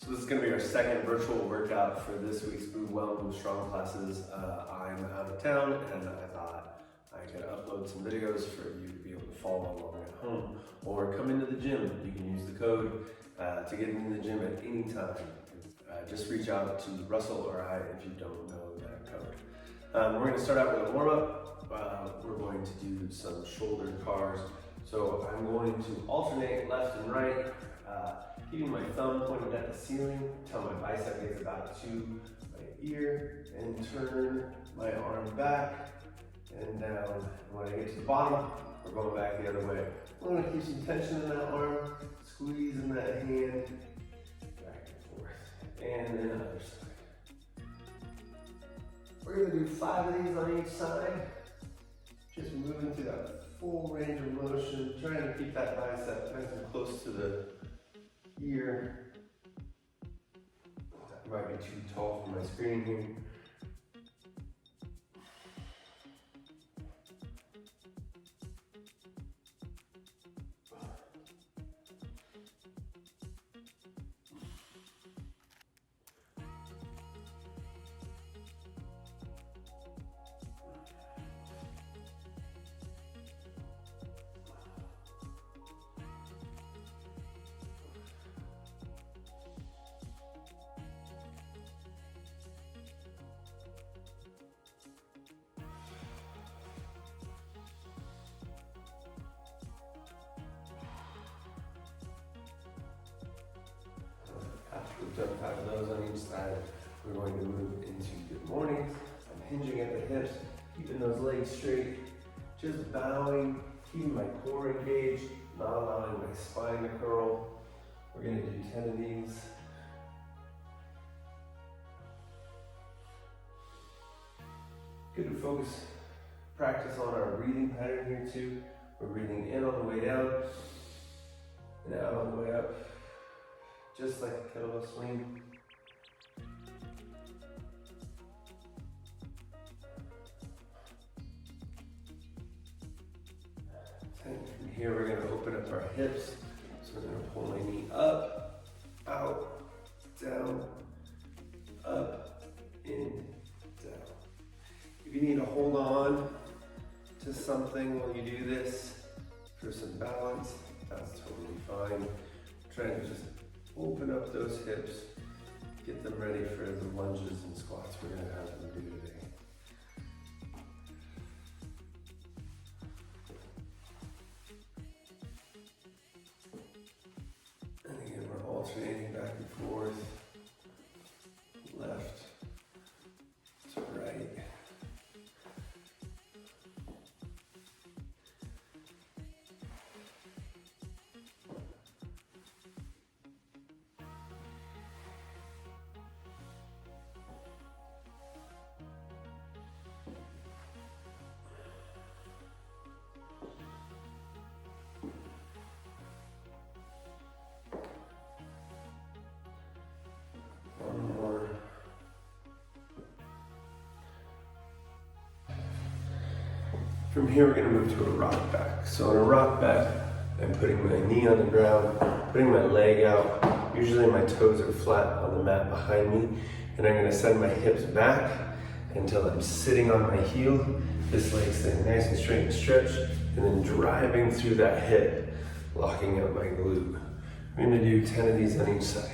So this is going to be our second virtual workout for this week's Move Well, Move Strong classes. I'm out of town and I thought I could upload some videos for you to be able to follow along at home or come into the gym. You can use the code to get into the gym at any time. Just reach out to Russell or I if you don't know that code. We're going to start out with a warm-up. We're going to do some shoulder cars. So I'm going to alternate left and right, keeping my thumb pointed at the ceiling until my bicep gets about to my ear, and turn my arm back and down. When I get to the bottom, we're going back the other way. I'm going to keep some tension in that arm, squeezing that hand, back and forth, and then other side. We're going to do 5 of these on each side, just moving through that full range of motion, trying to keep that bicep nice and close to the ear. That might be too tall for my screen here. After we've done 5 of those on each side, we're going to move into good mornings. I'm hinging at the hips, keeping those legs straight, just bowing, keeping my core engaged, not allowing my spine to curl. We're going to do 10 of these. Good to focus, practice on our breathing pattern here too. We're breathing in on the way down and out on the way up. Just like a kettlebell swing. And from here we're going to open up our hips. So we're going to pull my knee up, out, down, up, in, down. If you need to hold on to something while you do this for some balance, that's totally fine. Trying to just open up those hips, get them ready for the lunges and squats we're going to have them do today. And again, we're alternating back and forth, left to right. From here, we're going to move to a rock back. So on a rock back, I'm putting my knee on the ground, putting my leg out. Usually my toes are flat on the mat behind me, and I'm going to send my hips back until I'm sitting on my heel. This leg staying nice and straight and stretched, and then driving through that hip, locking up my glute. We're going to do 10 of these on each side.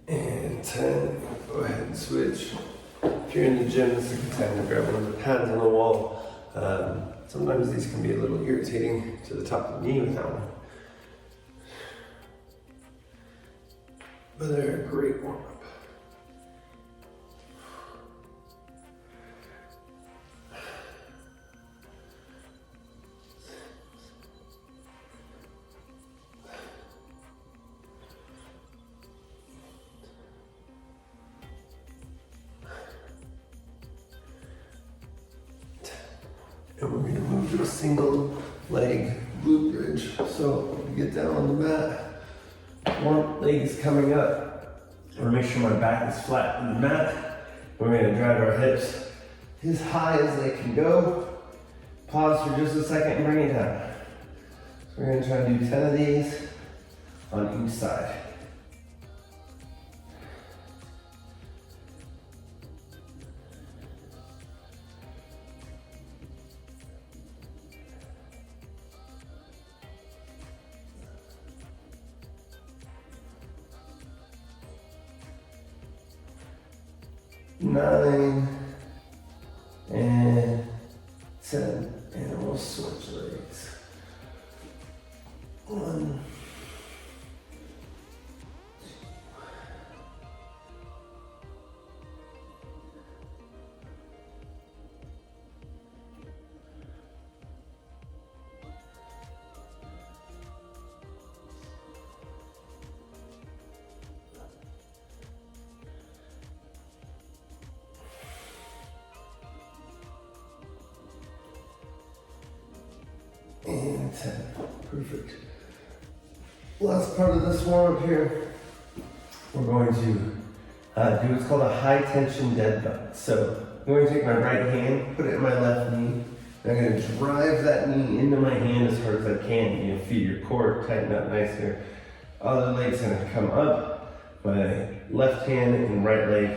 And 10, go ahead and switch. If you're in the gym, this is the time to grab one of the pads on the wall. Sometimes these can be a little irritating to the top of the knee with that one. But they're a great warm-up. And we're gonna move to a single leg glute bridge. So we get down on the mat, one leg is coming up. I wanna make sure my back is flat on the mat. We're gonna drive our hips as high as they can go. Pause for just a second and bring it down. So we're gonna try to do 10 of these on each side. Nine and 10, and we'll switch legs. 1, 10. Perfect. Last part of this warm up here, we're going to do what's called a high tension dead bug. So I'm going to take my right hand, put it in my left knee, and I'm going to drive that knee into my hand as hard as I can. You know, feel your core tighten up nice here. Other leg's going to come up. My left hand and right leg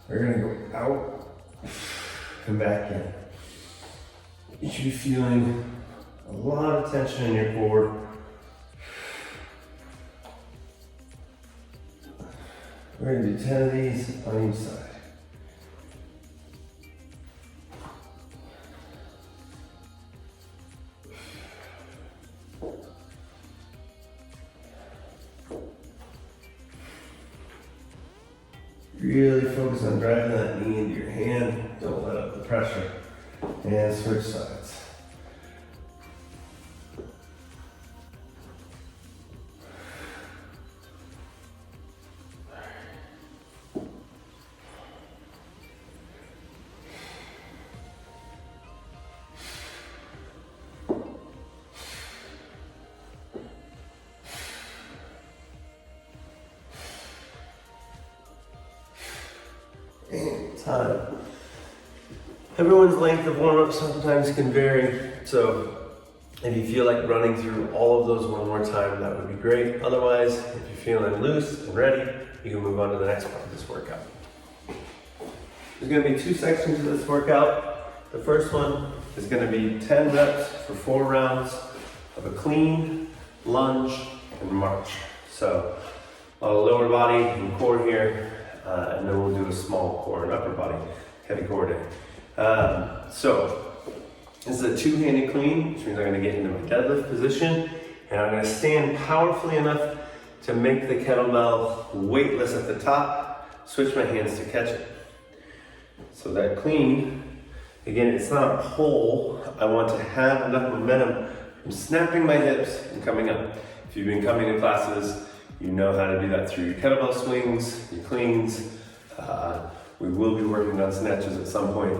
are going to go out and back in. You should be feeling a lot of tension in your core. We're going to do 10 of these on each side. Really focus on driving that knee into your hand. Don't let up the pressure. And switch sides. And time. Everyone's length of warm-up sometimes can vary, so if you feel like running through all of those one more time, that would be great. Otherwise, if you're feeling loose and ready, you can move on to the next part of this workout. There's going to be 2 sections of this workout. The first one is going to be 10 reps for 4 rounds of a clean, lunge, and march. So a lot of lower body and core here, and then we'll do a small core and upper body, heavy core day. So this is a 2-handed clean, which means I'm going to get into my deadlift position, and I'm going to stand powerfully enough to make the kettlebell weightless at the top, switch my hands to catch it. So that clean, again, it's not a pull. I want to have enough momentum from snapping my hips and coming up. If you've been coming to classes, you know how to do that through your kettlebell swings, your cleans. We will be working on snatches at some point.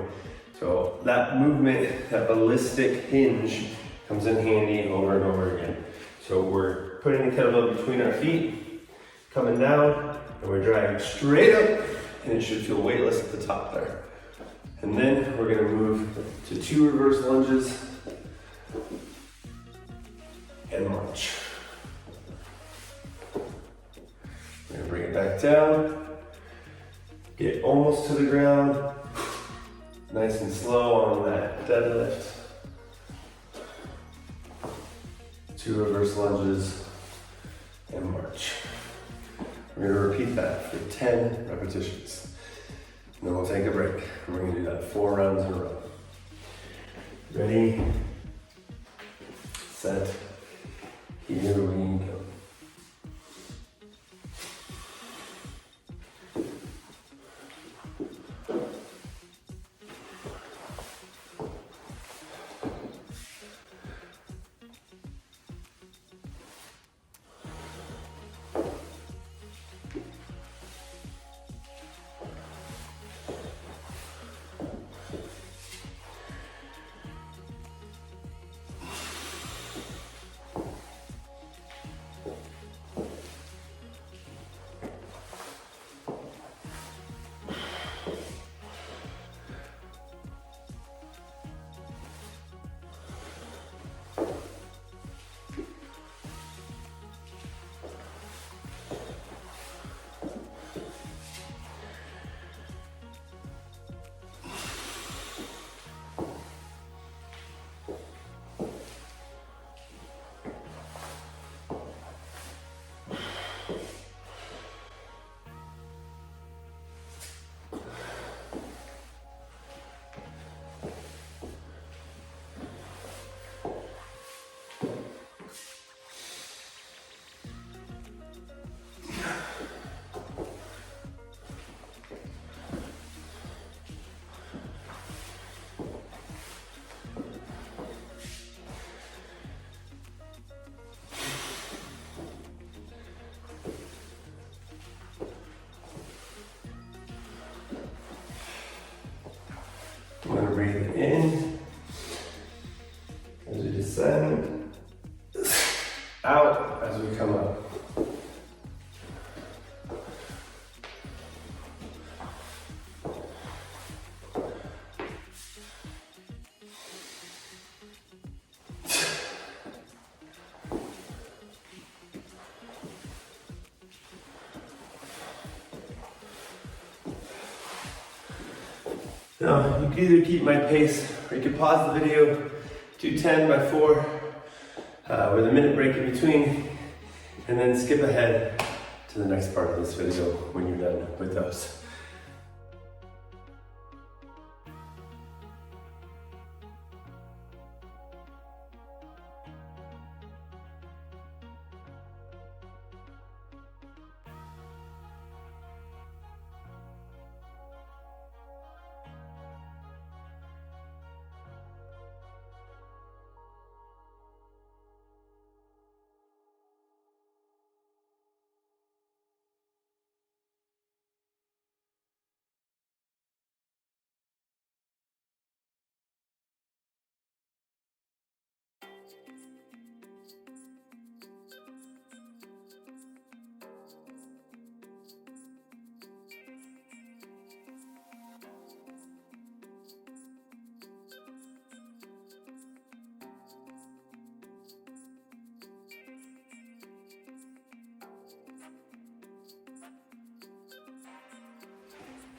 So that movement, that ballistic hinge, comes in handy over and over again. So we're putting the kettlebell between our feet, coming down, and we're driving straight up, and it should feel weightless at the top there. And then we're gonna move to 2 reverse lunges and march. We're gonna bring it back down, get almost to the ground, nice and slow on that deadlift. 2 reverse lunges and march. We're gonna repeat that for 10 repetitions. And then we'll take a break. We're gonna do that 4 rounds in a row. Ready, set, here we go. descend, out as we come up. Now, you can either keep my pace or you can pause the video, do 10 by 4 with a minute break in between, and then skip ahead to the next part of this video when you're done with those.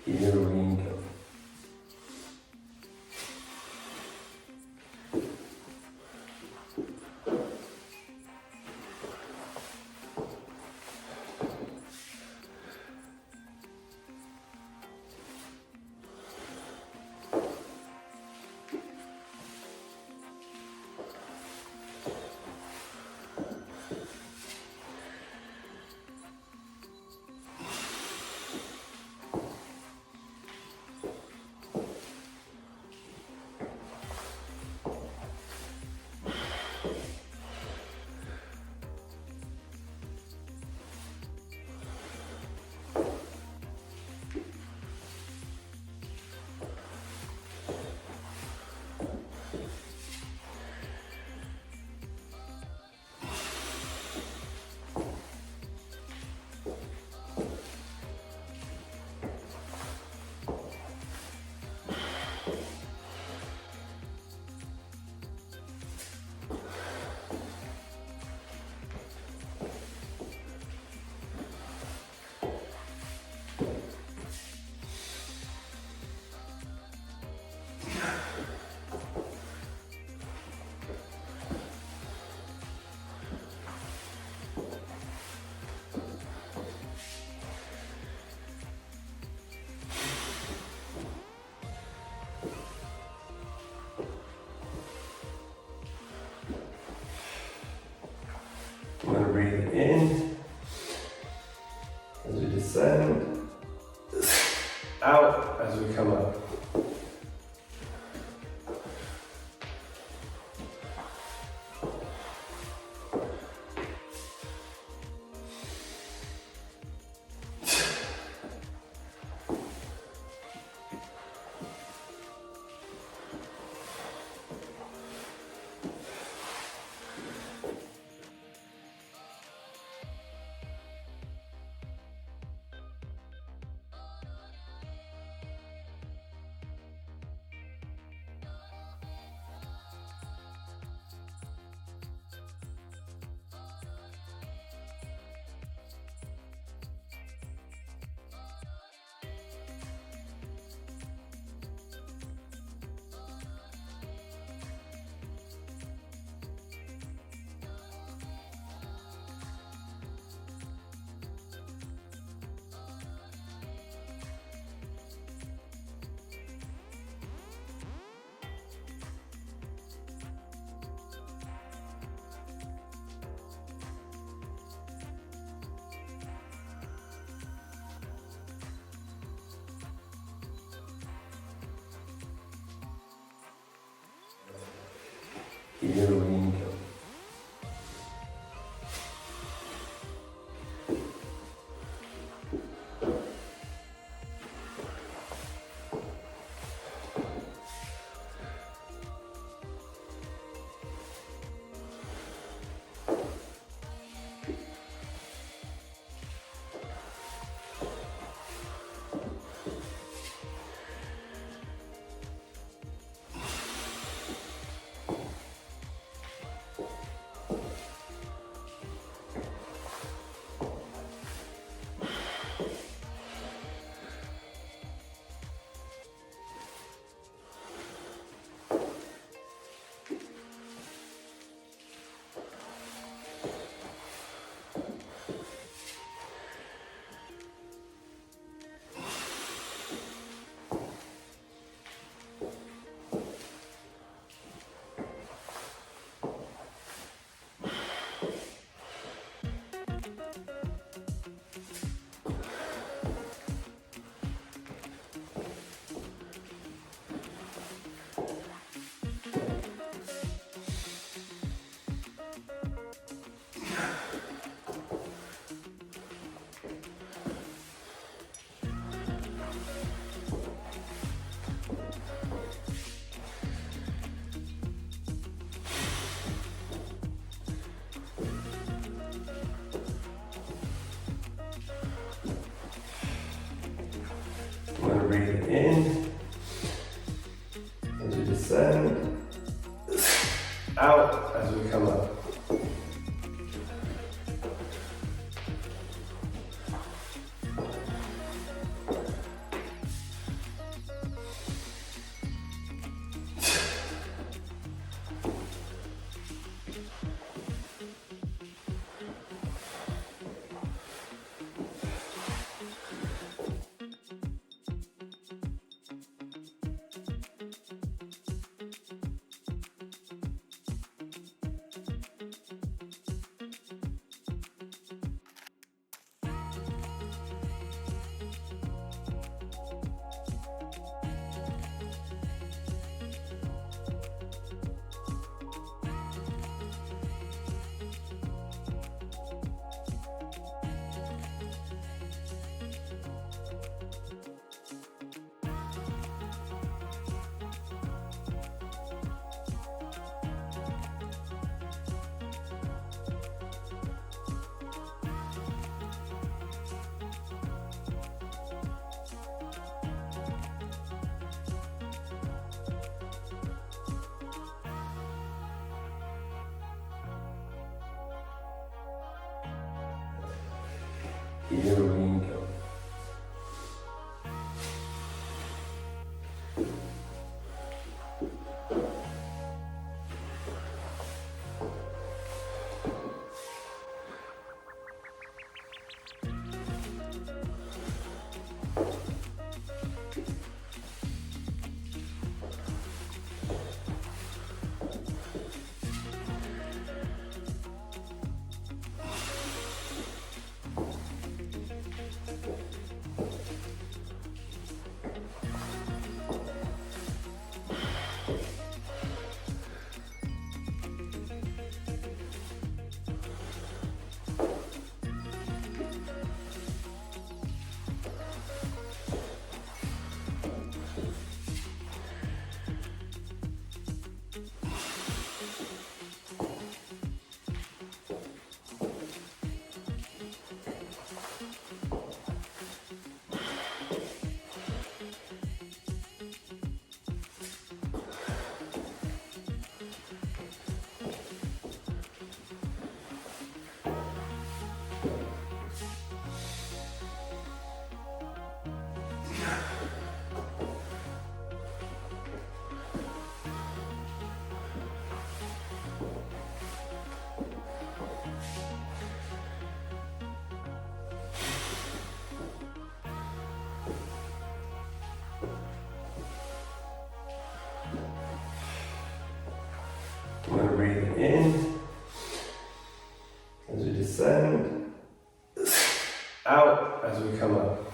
Here we go. I'm going to breathe in as we descend, out as we come up. Here we go. descend, out as we come up. Here we go. I'm going to breathe in as we descend, out as we come up.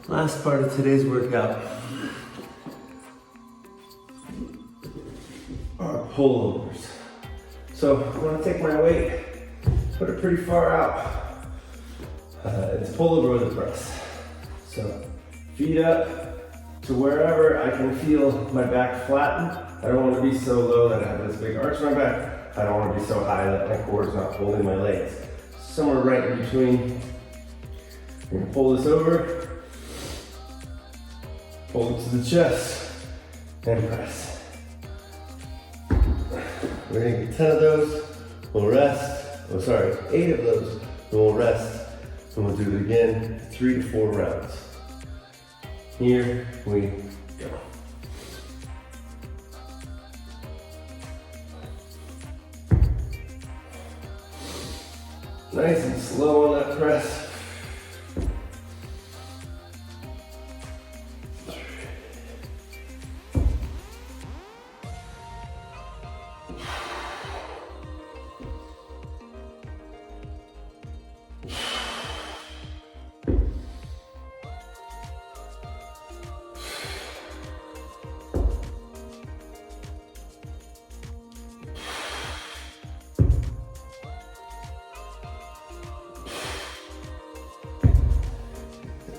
Last part of today's workout are pullovers. So I'm going to take my weight, put it pretty far out. It's pullover with a press. So feet up to wherever I can feel my back flatten. I don't want to be so low that I have this big arch in my back. I don't want to be so high that my core is not holding my legs. Somewhere right in between. I'm going to pull this over. Pull it to the chest and press. We're gonna get 10 of those, we'll rest. Oh, sorry, 8 of those, and we'll rest. And we'll do it again, 3 to 4 rounds. Here we go. Nice and slow on that press.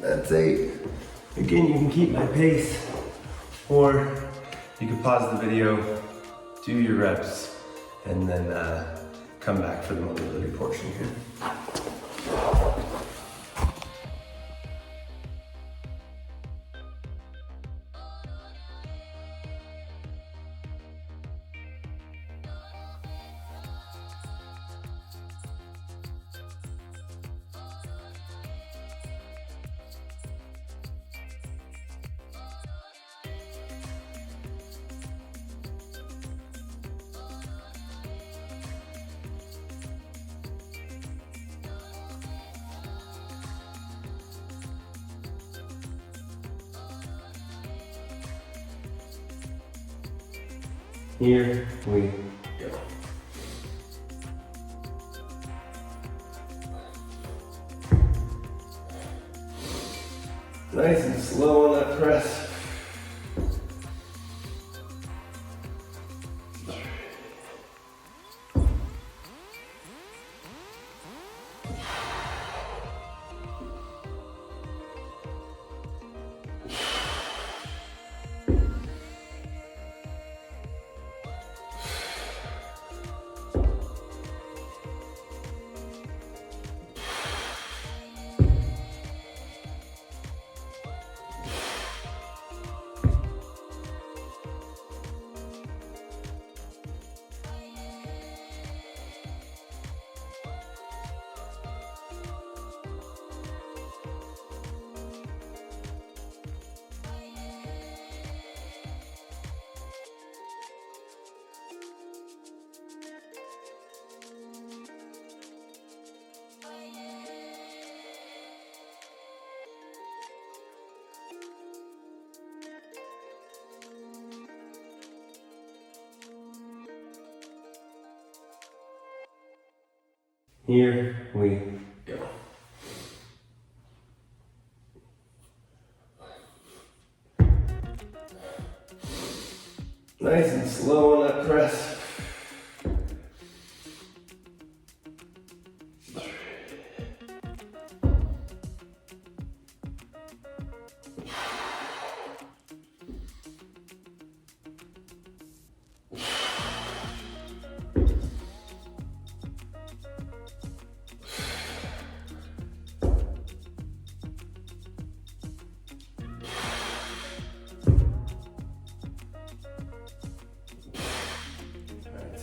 That's 8. Again, you can keep my pace, or you can pause the video, do your reps, and then come back for the mobility portion here. Here we go. Nice and slow on that press. Here we go. Nice and slow on that press.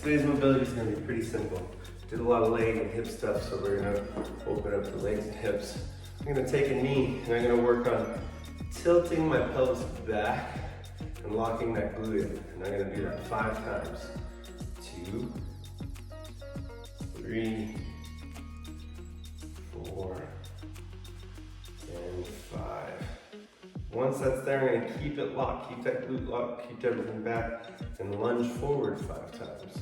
Today's mobility is going to be pretty simple. Did a lot of leg and hip stuff, so we're going to open up the legs and hips. I'm going to take a knee and I'm going to work on tilting my pelvis back and locking that glute in. And I'm going to do that 5 times. 2, 3, 4, and 5. Once that's there, I'm going to keep it locked, keep that glute locked, keep everything back, and lunge forward 5 times.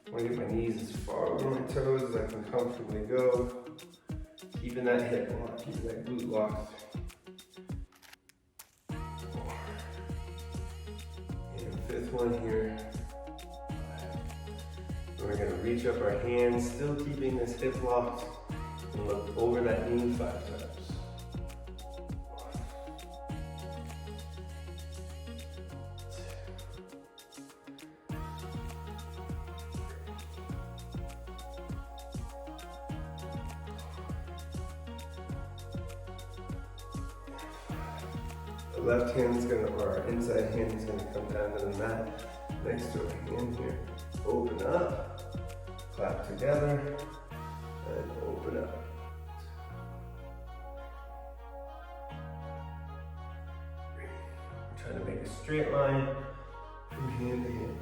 I want to get my knees as far over my toes as I can comfortably go. Keeping that hip locked, keeping that glute locked. 4. And 5th one here. 5. We're going to reach up our hands, still keeping this hip locked, and look over that knee 5 times. The left hand's gonna, or our inside hand is gonna come down to the mat next to our hand here. Open up, clap together, and open up. Try to make a straight line from hand to hand.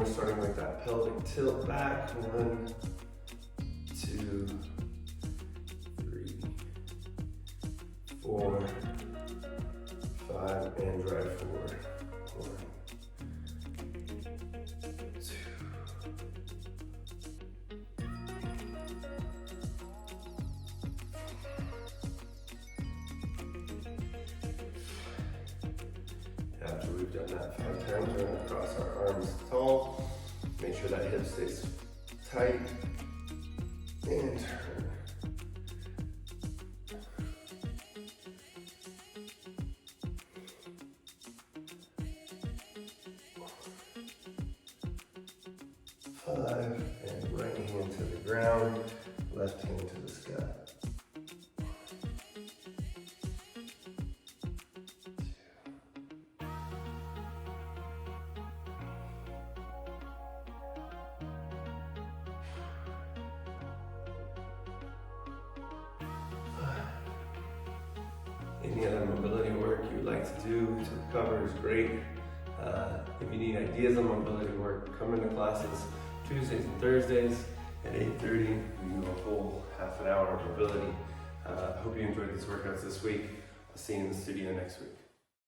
we're starting with that pelvic tilt back. 1, 2, 3, 4, 5, and drive forward. 1, 2. After we've done that 5 times, we're going to cross our arms tall. Make sure that hip stays tight. And turn. Five, and right hand to the ground, left hand to the sky. Any other mobility work you would like to do to recover is great. If you need ideas on mobility work, come into classes Tuesdays and Thursdays at 8:30. We do a whole half an hour of mobility. I hope you enjoyed these workouts this week. I'll see you in the studio next week.